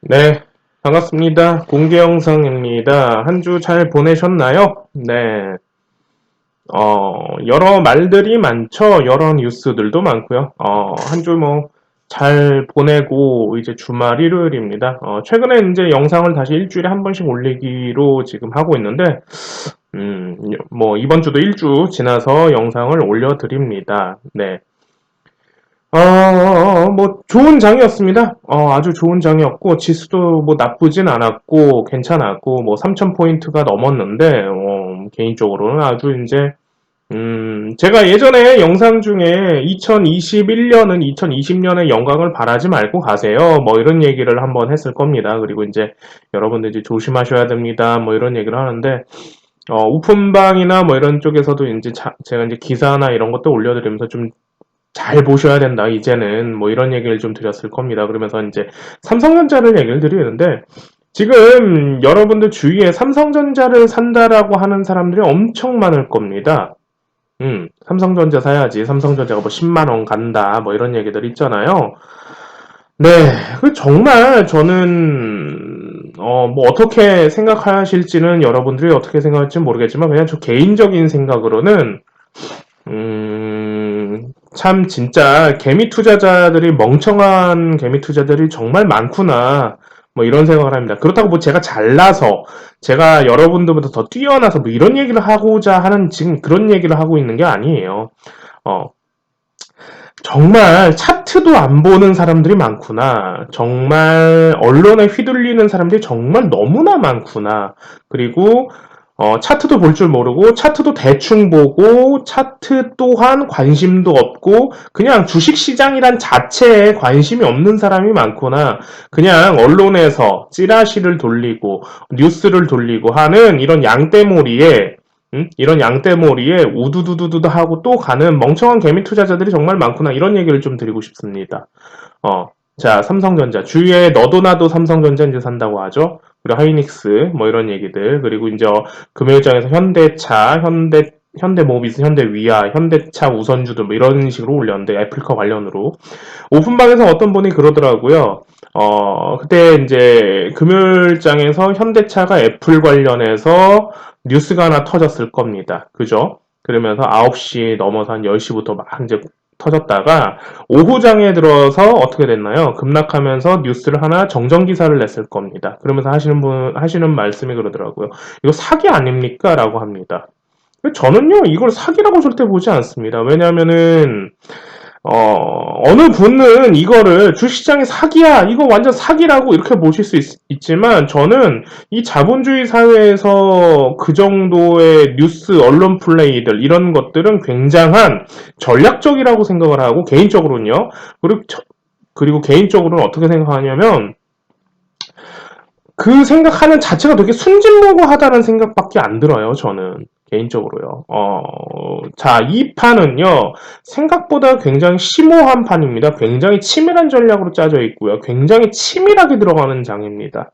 네, 반갑습니다. 공개 영상입니다. 한 주 잘 보내셨나요? 네, 여러 말들이 많죠. 여러 뉴스들도 많고요. 한 주 잘 보내고 이제 주말 일요일입니다. 최근에 이제 영상을 다시 일주일에 한 번씩 올리기로 지금 하고 있는데, 이번 주도 일주 지나서 영상을 올려드립니다. 네. 좋은 장이었습니다. 아주 좋은 장이었고, 지수도 뭐 나쁘진 않았고, 괜찮았고, 3,000포인트가 넘었는데, 개인적으로는 아주 이제, 제가 예전에 영상 중에 2021년은 2020년의 영광을 바라지 말고 가세요. 뭐 이런 얘기를 한번 했을 겁니다. 그리고 이제 여러분들 이제 조심하셔야 됩니다. 뭐 이런 얘기를 하는데, 오픈방이나 뭐 이런 쪽에서도 이제 제가 이제 기사나 이런 것도 올려드리면서 좀 잘 보셔야 된다, 이제는. 뭐 이런 얘기를 좀 드렸을 겁니다. 그러면서 이제 삼성전자를 얘기를 드리는데, 지금 여러분들 주위에 삼성전자를 산다라고 하는 사람들이 엄청 많을 겁니다. 삼성전자 사야지. 삼성전자가 뭐 10만원 간다. 뭐 이런 얘기들 있잖아요. 네, 그 정말 저는, 어떻게 생각하실지는 여러분들이 어떻게 생각할지 모르겠지만, 그냥 저 개인적인 생각으로는, 참 진짜 개미 투자자들이 멍청한 개미 투자들이 정말 많구나. 뭐 이런 생각을 합니다. 그렇다고 뭐 제가 잘나서 제가 여러분들보다 더 뛰어나서 뭐 이런 얘기를 하고자 하는 지금 그런 얘기를 하고 있는 게 아니에요. 어, 정말 차트도 안 보는 사람들이 많구나. 정말 언론에 휘둘리는 사람들이 정말 너무나 많구나. 그리고 차트도 볼 줄 모르고 차트도 대충 보고 차트 또한 관심도 없고 그냥 주식시장이란 자체에 관심이 없는 사람이 많구나. 그냥 언론에서 찌라시를 돌리고 뉴스를 돌리고 하는 이런 양떼몰이에 이런 양떼머리에 우두두두두 하고 또 가는 멍청한 개미 투자자들이 정말 많구나. 이런 얘기를 좀 드리고 싶습니다. 자, 삼성전자. 주위에 너도 나도 삼성전자 이제 산다고 하죠. 그리고 하이닉스, 뭐 이런 얘기들. 그리고 이제 금요일장에서 현대차, 현대모비스, 현대위아, 현대차 우선주들 뭐 이런 식으로 올렸는데 애플카 관련으로. 오픈방에서 어떤 분이 그러더라고요. 그때 이제 금요일장에서 현대차가 애플 관련해서 뉴스가 하나 터졌을 겁니다. 그죠? 그러면서 9시 넘어서 한 10시부터 막 이제 터졌다가 오후장에 들어서 어떻게 됐나요? 급락하면서 뉴스를 하나 정정 기사를 냈을 겁니다. 그러면서 하시는 말씀이 그러더라고요. 이거 사기 아닙니까? 라고 합니다. 저는요, 이걸 사기라고 절대 보지 않습니다. 왜냐면은, 어느 분은 이거를 주시장의 사기야, 이거 완전 사기라고 이렇게 보실 수 있지만, 저는 이 자본주의 사회에서 그 정도의 뉴스, 언론 플레이들, 이런 것들은 굉장한 전략적이라고 생각을 하고, 개인적으로는요. 그리고 개인적으로는 어떻게 생각하냐면, 그 생각하는 자체가 되게 순진무구하다는 생각밖에 안 들어요, 저는. 개인적으로요. 자, 이 판은요, 생각보다 굉장히 심오한 판입니다. 굉장히 치밀한 전략으로 짜져 있고요. 굉장히 치밀하게 들어가는 장입니다.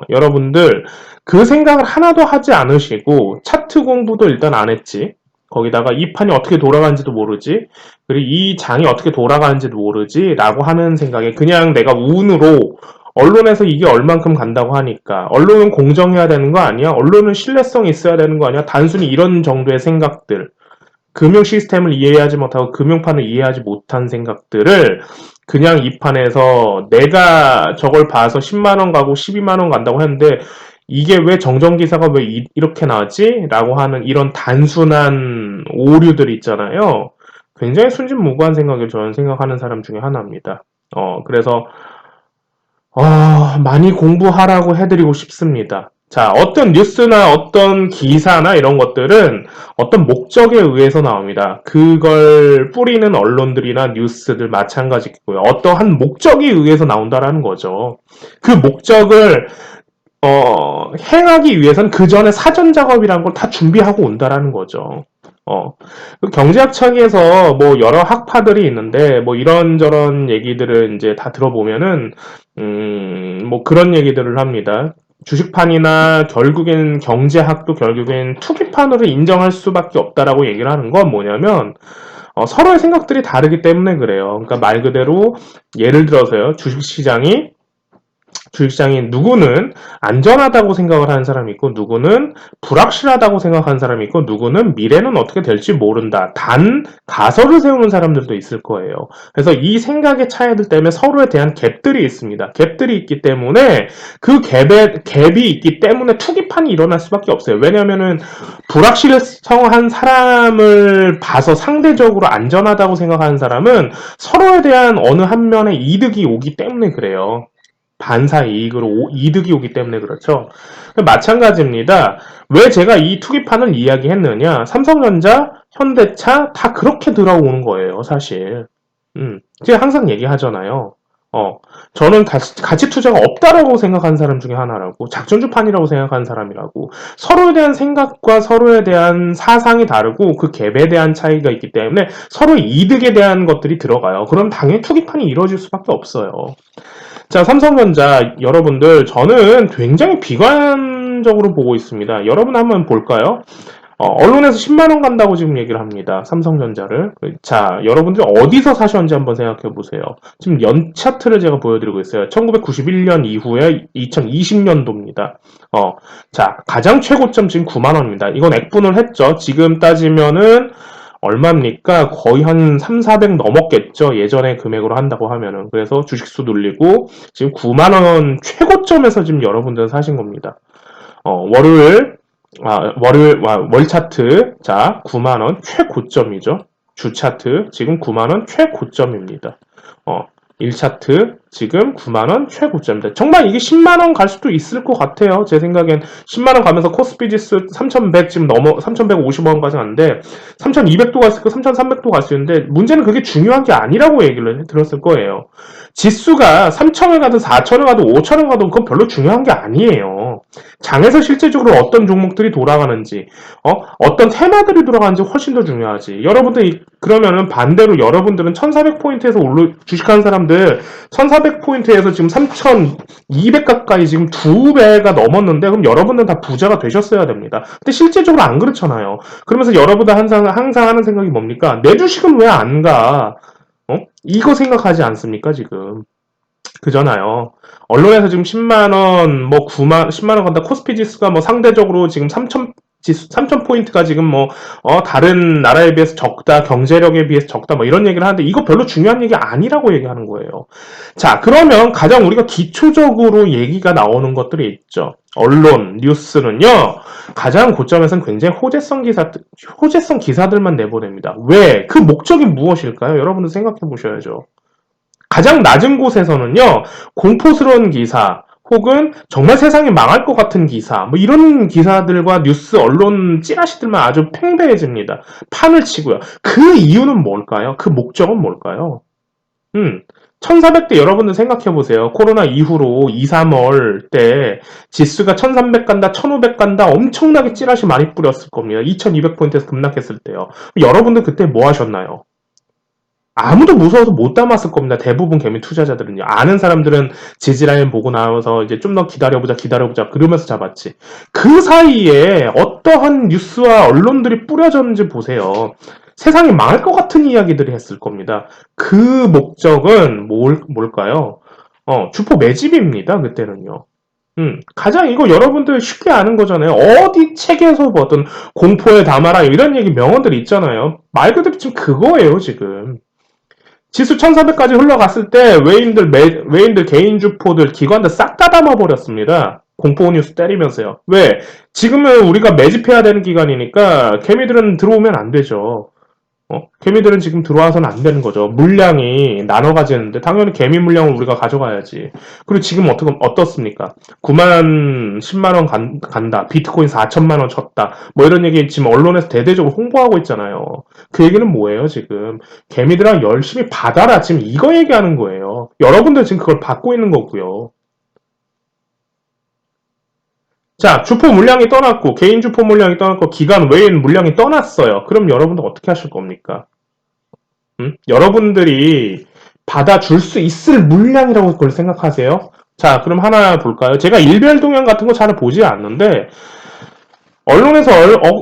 여러분들, 그 생각을 하나도 하지 않으시고, 차트 공부도 일단 안 했지. 거기다가 이 판이 어떻게 돌아가는지도 모르지. 그리고 이 장이 어떻게 돌아가는지도 모르지. 라고 하는 생각에 그냥 내가 운으로 언론에서 이게 얼만큼 간다고 하니까 언론은 공정해야 되는 거 아니야? 언론은 신뢰성이 있어야 되는 거 아니야? 단순히 이런 정도의 생각들, 금융 시스템을 이해하지 못하고 금융판을 이해하지 못한 생각들을 그냥 이 판에서 내가 저걸 봐서 10만 원 가고 12만 원 간다고 했는데 이게 왜 정정 기사가 왜 이렇게 나왔지? 라고 하는 이런 단순한 오류들 있잖아요. 굉장히 순진무구한 생각을 저는 생각하는 사람 중에 하나입니다. 그래서 많이 공부하라고 해드리고 싶습니다. 자, 어떤 뉴스나 어떤 기사나 이런 것들은 어떤 목적에 의해서 나옵니다. 그걸 뿌리는 언론들이나 뉴스들 마찬가지고요. 어떠한 목적에 의해서 나온다라는 거죠. 그 목적을 행하기 위해선 그 전에 사전 작업이라는 걸 다 준비하고 온다라는 거죠. 그 경제학창에서 뭐 여러 학파들이 있는데 뭐 이런저런 얘기들을 이제 다 들어보면은 뭐 그런 얘기들을 합니다. 주식판이나 결국엔 경제학도 결국엔 투기판으로 인정할 수밖에 없다라고 얘기를 하는 건 뭐냐면 서로의 생각들이 다르기 때문에 그래요. 그러니까 말 그대로 예를 들어서요. 주식시장이 주식시장이 누구는 안전하다고 생각을 하는 사람이 있고 누구는 불확실하다고 생각하는 사람이 있고 누구는 미래는 어떻게 될지 모른다. 단 가설을 세우는 사람들도 있을 거예요. 그래서 이 생각의 차이들 때문에 서로에 대한 갭들이 있습니다. 갭들이 있기 때문에 그 갭이 있기 때문에 투기판이 일어날 수밖에 없어요. 왜냐하면은 불확실성한 사람을 봐서 상대적으로 안전하다고 생각하는 사람은 서로에 대한 어느 한 면의 이득이 오기 때문에 그래요. 반사 이익으로 이득이 오기 때문에 그렇죠. 마찬가지입니다. 왜 제가 이 투기판을 이야기했느냐? 삼성전자, 현대차 다 그렇게 들어오는 거예요, 사실. 제가 항상 얘기하잖아요. 저는 가치 투자가 없다라고 생각하는 사람 중에 하나라고, 작전주판이라고 생각하는 사람이라고, 서로에 대한 생각과 서로에 대한 사상이 다르고, 그 갭에 대한 차이가 있기 때문에 서로의 이득에 대한 것들이 들어가요. 그럼 당연히 투기판이 이루어질 수밖에 없어요. 자, 삼성전자 여러분들 저는 굉장히 비관적으로 보고 있습니다. 여러분 한번 볼까요? 언론에서 10만원 간다고 지금 얘기를 합니다. 삼성전자를. 자, 여러분들 어디서 사셨는지 한번 생각해 보세요. 지금 연 차트를 제가 보여드리고 있어요. 1991년 이후에 2020년도입니다. 자, 가장 최고점 지금 9만원입니다. 이건 액분을 했죠. 지금 따지면은 얼마입니까? 거의 한 3, 400 넘었겠죠. 예전에 금액으로 한다고 하면은. 그래서 주식수 돌리고 지금 9만원 최고점에서 지금 여러분들은 사신 겁니다. 월 차트. 자, 9만원 최고점이죠. 주 차트. 지금 9만원 최고점입니다. 1차트 지금 9만원 최고점입니다. 정말 이게 10만원 갈 수도 있을 것 같아요. 제 생각엔 10만원 가면서 코스피 지수 3100 지금 넘어 3150원까지 갔는데 3200도 갈 수 있고 3300도 갈 수 있는데 문제는 그게 중요한 게 아니라고 얘기를 들었을 거예요. 지수가 3000을 가든 4000을 가든 5000을 가든 그건 별로 중요한 게 아니에요. 장에서 실제적으로 어떤 종목들이 돌아가는지 어떤 테마들이 돌아가는지 훨씬 더 중요하지. 여러분들 그러면은 반대로 여러분들은 1400포인트에서 주식하는 사람들 1400포인트에서 지금 3200 가까이 지금 2배가 넘었는데 그럼 여러분들은 다 부자가 되셨어야 됩니다. 근데 실제적으로 안 그렇잖아요. 그러면서 여러분들 항상 하는 생각이 뭡니까? 내 주식은 왜 안 가? 이거 생각하지 않습니까, 지금? 그잖아요. 언론에서 지금 10만원, 뭐 10만원 간다. 코스피 지수가 뭐 상대적으로 지금 3000포인트가 지금 다른 나라에 비해서 적다, 경제력에 비해서 적다, 뭐 이런 얘기를 하는데 이거 별로 중요한 얘기 아니라고 얘기하는 거예요. 자, 그러면 가장 우리가 기초적으로 얘기가 나오는 것들이 있죠. 언론, 뉴스는요, 가장 고점에서는 굉장히 호재성 기사들만 내보냅니다. 왜? 그 목적이 무엇일까요? 여러분들 생각해 보셔야죠. 가장 낮은 곳에서는요, 공포스러운 기사, 혹은 정말 세상이 망할 것 같은 기사, 뭐 이런 기사들과 뉴스, 언론 찌라시들만 아주 팽배해집니다. 판을 치고요. 그 이유는 뭘까요? 그 목적은 뭘까요? 1400대 여러분들 생각해보세요. 코로나 이후로 2, 3월 때 지수가 1300 간다, 1500 간다 엄청나게 찌라시 많이 뿌렸을 겁니다. 2200포인트에서 급락했을 때요. 여러분들 그때 뭐 하셨나요? 아무도 무서워서 못 담았을 겁니다. 대부분 개미 투자자들은요. 아는 사람들은 지지라인 보고 나와서 이제 좀 더 기다려보자 그러면서 잡았지. 그 사이에 어떠한 뉴스와 언론들이 뿌려졌는지 보세요. 세상이 망할 것 같은 이야기들이 했을 겁니다. 그 목적은 뭘까요? 주포 매집입니다. 그때는요. 가장 이거 여러분들 쉽게 아는 거잖아요. 어디 책에서 보던 공포에 담아라 이런 얘기 명언들이 있잖아요. 말 그대로 지금 그거예요, 지금. 지수 1400까지 흘러갔을 때 외인들 개인 주포들 기관들 싹 다 담아버렸습니다. 공포 뉴스 때리면서요. 왜? 지금은 우리가 매집해야 되는 기간이니까 개미들은 들어오면 안 되죠. 개미들은 지금 들어와서는 안 되는 거죠. 물량이 나눠 가지는데 당연히 개미 물량을 우리가 가져가야지. 그리고 지금 어떻습니까? 9만 10만 원 간다. 비트코인 4천만 원 쳤다. 뭐 이런 얘기 지금 언론에서 대대적으로 홍보하고 있잖아요. 그 얘기는 뭐예요, 지금? 개미들아 열심히 받아라. 지금 이거 얘기하는 거예요. 여러분들 지금 그걸 받고 있는 거고요. 자, 주포 물량이 떠났고, 개인 주포 물량이 떠났고, 기관 외인 물량이 떠났어요. 그럼 여러분들 어떻게 하실 겁니까? 여러분들이 받아줄 수 있을 물량이라고 그걸 생각하세요? 자, 그럼 하나 볼까요? 제가 일별 동향 같은 거 잘 보지 않는데, 언론에서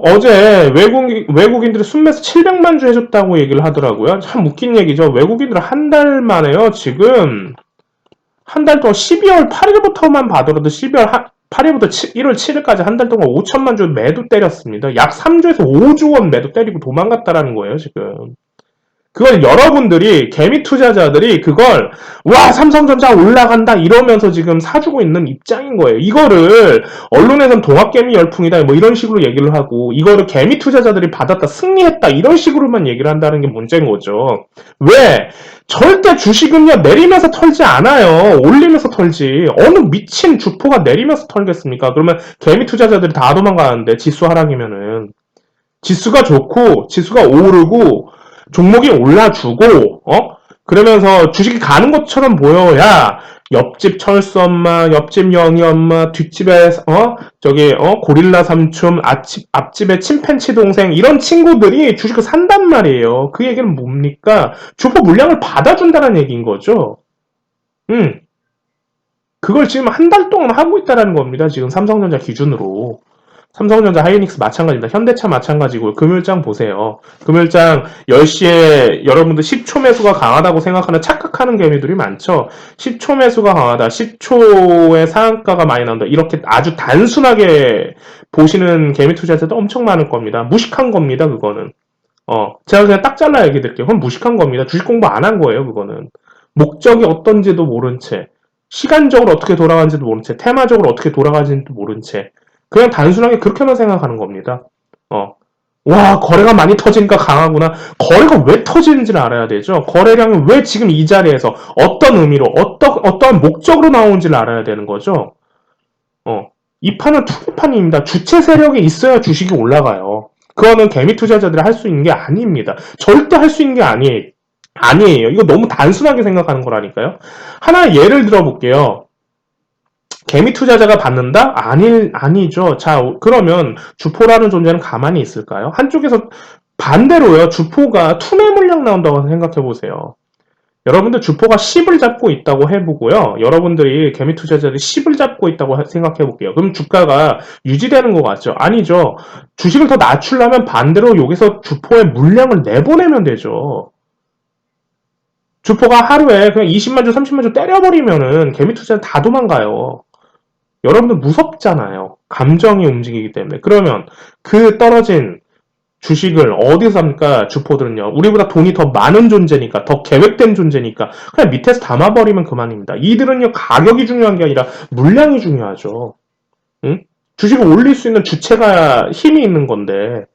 어제 외국인들이 순매수 700만 주 해줬다고 얘기를 하더라고요. 참 웃긴 얘기죠. 외국인들 한 달 만에요, 지금 한 달 동안 12월 8일부터만 봐더라도 12월 8일부터 1월 7일까지 한 달 동안 5천만 주 매도 때렸습니다. 약 3조에서 5조 원 매도 때리고 도망갔다라는 거예요, 지금. 그걸 여러분들이, 개미 투자자들이 그걸, 와, 삼성전자 올라간다 이러면서 지금 사주고 있는 입장인 거예요. 이거를 언론에선 동학개미 열풍이다 뭐 이런 식으로 얘기를 하고, 이거를 개미 투자자들이 받았다, 승리했다 이런 식으로만 얘기를 한다는 게 문제인 거죠. 왜? 절대 주식은요, 내리면서 털지 않아요. 올리면서 털지. 어느 미친 주포가 내리면서 털겠습니까? 그러면 개미 투자자들이 다 도망가는데, 지수 하락이면은. 지수가 좋고, 지수가 오르고, 종목이 올라주고, 그러면서 주식이 가는 것처럼 보여야, 옆집 철수 엄마, 옆집 영희 엄마, 뒷집에, 고릴라 삼촌, 앞집에 침팬치 동생, 이런 친구들이 주식을 산단 말이에요. 그 얘기는 뭡니까? 주포 물량을 받아준다는 얘기인 거죠. 그걸 지금 한 달 동안 하고 있다는 겁니다. 지금 삼성전자 기준으로. 삼성전자, 하이닉스 마찬가지입니다. 현대차 마찬가지고 금요일장 보세요. 금요일장 10시에 여러분들 10초 매수가 강하다고 생각하는 착각하는 개미들이 많죠. 10초 매수가 강하다. 10초의 상한가가 많이 나온다. 이렇게 아주 단순하게 보시는 개미 투자자도 엄청 많을 겁니다. 무식한 겁니다. 그거는. 제가 그냥 딱 잘라 얘기 드릴게요. 그건 무식한 겁니다. 주식 공부 안 한 거예요. 그거는. 목적이 어떤지도 모른 채, 시간적으로 어떻게 돌아가는지도 모른 채, 테마적으로 어떻게 돌아가는지도 모른 채, 그냥 단순하게 그렇게만 생각하는 겁니다. 와, 거래가 많이 터지니까 강하구나. 거래가 왜 터지는지를 알아야 되죠. 거래량이 왜 지금 이 자리에서 어떤 의미로, 어떠한 목적으로 나오는지를 알아야 되는 거죠. 이 판은 투기판입니다. 주체 세력이 있어야 주식이 올라가요. 그거는 개미 투자자들이 할 수 있는 게 아닙니다. 절대 할 수 있는 게 아니에요. 이거 너무 단순하게 생각하는 거라니까요. 하나 예를 들어 볼게요. 개미 투자자가 받는다? 아니죠. 자, 그러면 주포라는 존재는 가만히 있을까요? 한쪽에서 반대로요. 주포가 투매 물량 나온다고 생각해 보세요. 여러분들 주포가 10을 잡고 있다고 해보고요. 여러분들이 개미 투자자들이 10을 잡고 있다고 생각해 볼게요. 그럼 주가가 유지되는 것 같죠? 아니죠. 주식을 더 낮추려면 반대로 여기서 주포의 물량을 내보내면 되죠. 주포가 하루에 그냥 20만 주, 30만 주 때려버리면은 개미 투자는 다 도망가요. 여러분들 무섭잖아요. 감정이 움직이기 때문에. 그러면 그 떨어진 주식을 어디서 삽니까? 주포들은요. 우리보다 돈이 더 많은 존재니까, 더 계획된 존재니까 그냥 밑에서 담아버리면 그만입니다. 이들은요, 가격이 중요한 게 아니라 물량이 중요하죠. 응? 주식을 올릴 수 있는 주체가 힘이 있는 건데,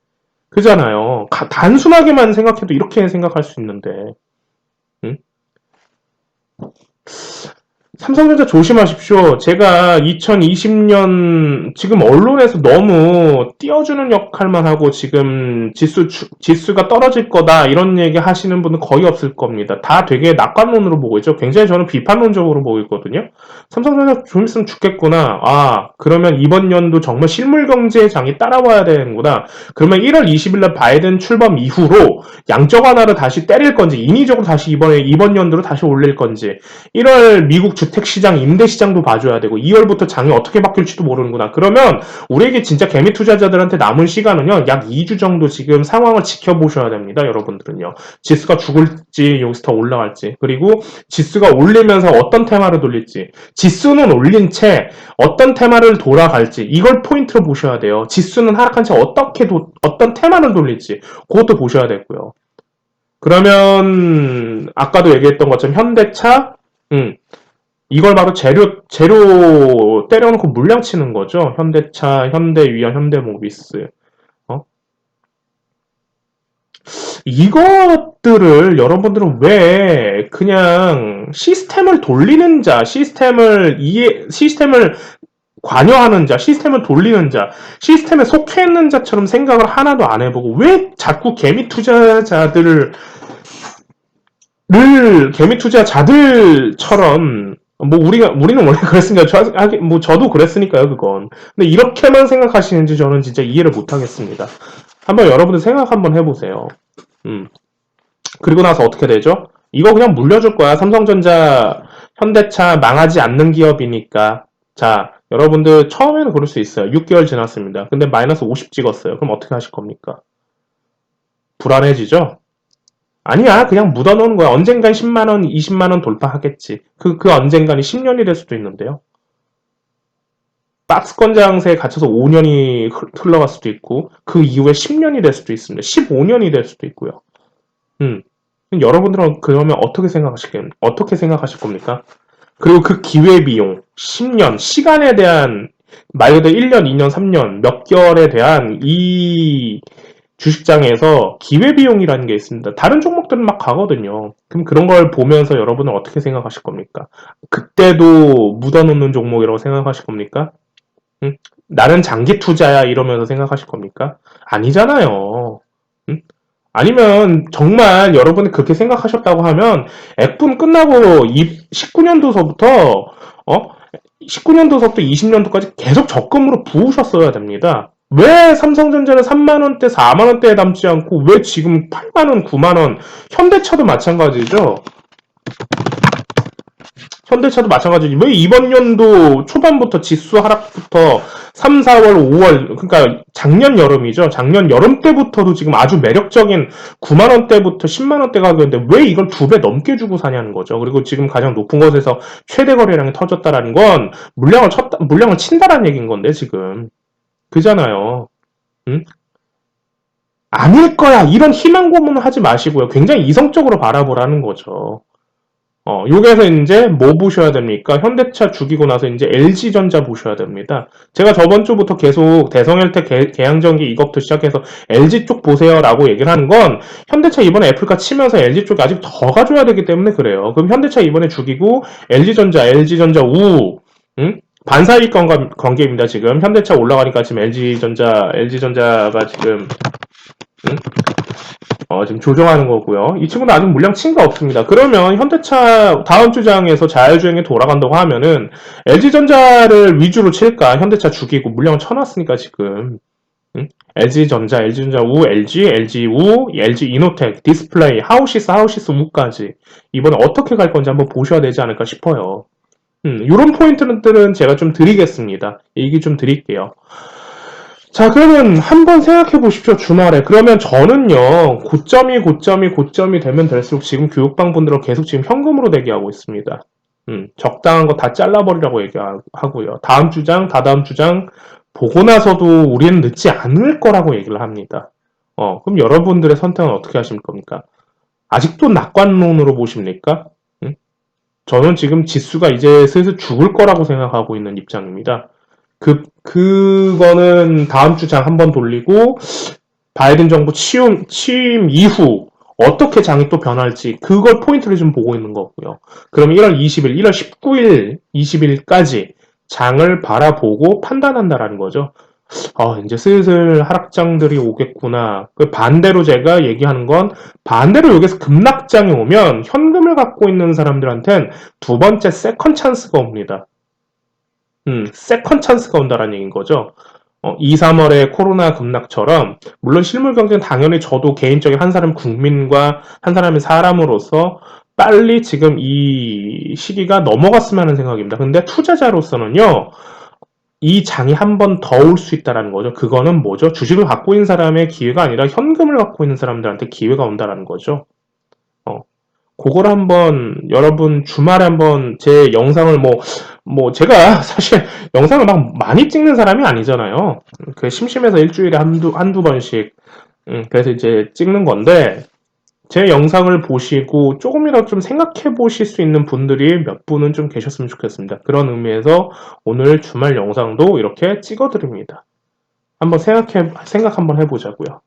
그잖아요. 단순하게만 생각해도 이렇게 생각할 수 있는데, 응? 삼성전자 조심하십시오. 제가 2020년 지금 언론에서 너무 띄워주는 역할만 하고 지금 지수가 떨어질 거다 이런 얘기 하시는 분은 거의 없을 겁니다. 다 되게 낙관론으로 보고 있죠. 굉장히 저는 비판론적으로 보고 있거든요. 삼성전자 좀 있으면 죽겠구나. 아, 그러면 이번 연도 정말 실물 경제의 장이 따라와야 되는구나. 그러면 1월 20일 날 바이든 출범 이후로 양적 완화를 다시 때릴 건지 인위적으로 다시 이번 연도로 다시 올릴 건지 1월 미국 주택시장, 임대시장도 봐줘야 되고 2월부터 장이 어떻게 바뀔지도 모르는구나. 그러면 우리에게 진짜 개미 투자자들한테 남은 시간은요. 약 2주 정도 지금 상황을 지켜보셔야 됩니다. 여러분들은요. 지수가 죽을지 여기서 더 올라갈지 그리고 지수가 올리면서 어떤 테마를 돌릴지 지수는 올린 채 어떤 테마를 돌아갈지 이걸 포인트로 보셔야 돼요. 지수는 하락한 채 어떤 테마를 돌릴지 그것도 보셔야 되고요. 그러면 아까도 얘기했던 것처럼 현대차 이걸 바로 재료 때려놓고 물량 치는 거죠. 현대차, 현대위험, 현대모비스. 이것들을 여러분들은 왜 그냥 시스템을 돌리는 자, 시스템을 관여하는 자, 시스템을 돌리는 자, 시스템에 속해 있는 자처럼 생각을 하나도 안 해보고 왜 자꾸 개미 투자자들처럼 우리는 원래 그랬으니까 저도 그랬으니까요 그건. 근데 이렇게만 생각하시는지 저는 진짜 이해를 못하겠습니다. 한번 여러분들 생각 한번 해보세요. 그리고 나서 어떻게 되죠? 이거 그냥 물려줄 거야. 삼성전자, 현대차 망하지 않는 기업이니까. 자, 여러분들 처음에는 그럴 수 있어요. 6개월 지났습니다. 근데 마이너스 50 찍었어요. 그럼 어떻게 하실 겁니까? 불안해지죠? 아니야, 그냥 묻어놓은 거야. 언젠간 10만원, 20만원 돌파하겠지. 그 언젠간이 10년이 될 수도 있는데요. 박스권 장세에 갇혀서 5년이 흘러갈 수도 있고, 그 이후에 10년이 될 수도 있습니다. 15년이 될 수도 있고요. 음. 여러분들은 그러면 어떻게 생각하실 겁니까? 그리고 그 기회비용, 10년, 시간에 대한, 말 그대로 1년, 2년, 3년, 몇 개월에 대한 이 주식장에서 기회비용이라는 게 있습니다. 다른 종목들은 막 가거든요. 그럼 그런 걸 보면서 여러분은 어떻게 생각하실 겁니까? 그때도 묻어놓는 종목이라고 생각하실 겁니까? 응? 나는 장기 투자야 이러면서 생각하실 겁니까? 아니잖아요. 응? 아니면 정말 여러분이 그렇게 생각하셨다고 하면 F분 끝나고 19년도서부터 19년도서부터 20년도까지 계속 적금으로 부으셨어야 됩니다. 왜 삼성전자는 3만원대, 4만원대에 담지 않고 왜 지금 8만원, 9만원, 현대차도 마찬가지죠. 현대차도 마찬가지지. 왜 이번 연도 초반부터 지수 하락부터 3, 4월, 5월, 그러니까 작년 여름이죠. 작년 여름 때부터도 지금 아주 매력적인 9만원대부터 10만원대 가격인데 왜 이걸 2배 넘게 주고 사냐는 거죠. 그리고 지금 가장 높은 곳에서 최대 거래량이 터졌다라는 건 물량을 친다라는 얘기인 건데, 지금. 그잖아요. 응? 아닐 거야. 이런 희망 고문을 하지 마시고요. 굉장히 이성적으로 바라보라는 거죠. 여기에서 이제 뭐 보셔야 됩니까? 현대차 죽이고 나서 이제 LG전자 보셔야 됩니다. 제가 저번 주부터 계속 대성헬텍 계양전기 이것부터 시작해서 LG 쪽 보세요라고 얘기를 하는 건 현대차 이번에 애플가 치면서 LG 쪽이 아직 더 가져야 되기 때문에 그래요. 그럼 현대차 이번에 죽이고 LG전자 우, 응? 반사이익 관계입니다. 지금 현대차 올라가니까 지금 LG전자가 지금 응? 지금 조정하는 거고요. 이 친구는 아직 물량 친 거 없습니다. 그러면 현대차 다음 주장에서 자율주행에 돌아간다고 하면은 LG전자를 위주로 칠까? 현대차 죽이고 물량을 쳐놨으니까 지금. 응? LG전자 우, LG 우, LG 이노텍, 디스플레이, 하우시스 우까지 이번에 어떻게 갈 건지 한번 보셔야 되지 않을까 싶어요. 이런 포인트들은 제가 좀 드리겠습니다. 얘기 좀 드릴게요. 자, 그러면 한번 생각해 보십시오, 주말에. 그러면 저는요, 고점이 되면 될수록 지금 교육방분들은 계속 지금 현금으로 대기하고 있습니다. 적당한 거 다 잘라버리라고 얘기하고요. 다음 주장, 다다음 주장 보고 나서도 우리는 늦지 않을 거라고 얘기를 합니다. 그럼 여러분들의 선택은 어떻게 하실 겁니까? 아직도 낙관론으로 보십니까? 저는 지금 지수가 이제 슬슬 죽을 거라고 생각하고 있는 입장입니다. 그거는 다음 주장 한번 돌리고, 바이든 정부 취임 이후, 어떻게 장이 또 변할지, 그걸 포인트를 좀 보고 있는 거고요. 그럼 1월 20일, 1월 19일, 20일까지 장을 바라보고 판단한다라는 거죠. 이제 슬슬 하락장들이 오겠구나. 그 반대로 제가 얘기하는 건, 반대로 여기서 급락장이 오면 현금을 갖고 있는 사람들한텐 두 번째 세컨 찬스가 옵니다. 세컨 찬스가 온다라는 얘기인 거죠. 2, 3월의 코로나 급락처럼, 물론 실물 경제는 당연히 저도 개인적인 한 사람 국민과 한 사람의 사람으로서 빨리 지금 이 시기가 넘어갔으면 하는 생각입니다. 근데 투자자로서는요, 이 장이 한 번 더 올 수 있다라는 거죠. 그거는 뭐죠? 주식을 갖고 있는 사람의 기회가 아니라 현금을 갖고 있는 사람들한테 기회가 온다라는 거죠. 어, 그걸 한번 여러분 주말에 한번 제 영상을 뭐 제가 사실 영상을 막 많이 찍는 사람이 아니잖아요. 그 심심해서 일주일에 한두 번씩 그래서 이제 찍는 건데 제 영상을 보시고 조금이라도 좀 생각해 보실 수 있는 분들이 몇 분은 좀 계셨으면 좋겠습니다. 그런 의미에서 오늘 주말 영상도 이렇게 찍어 드립니다. 한번 생각 한번 해보자고요.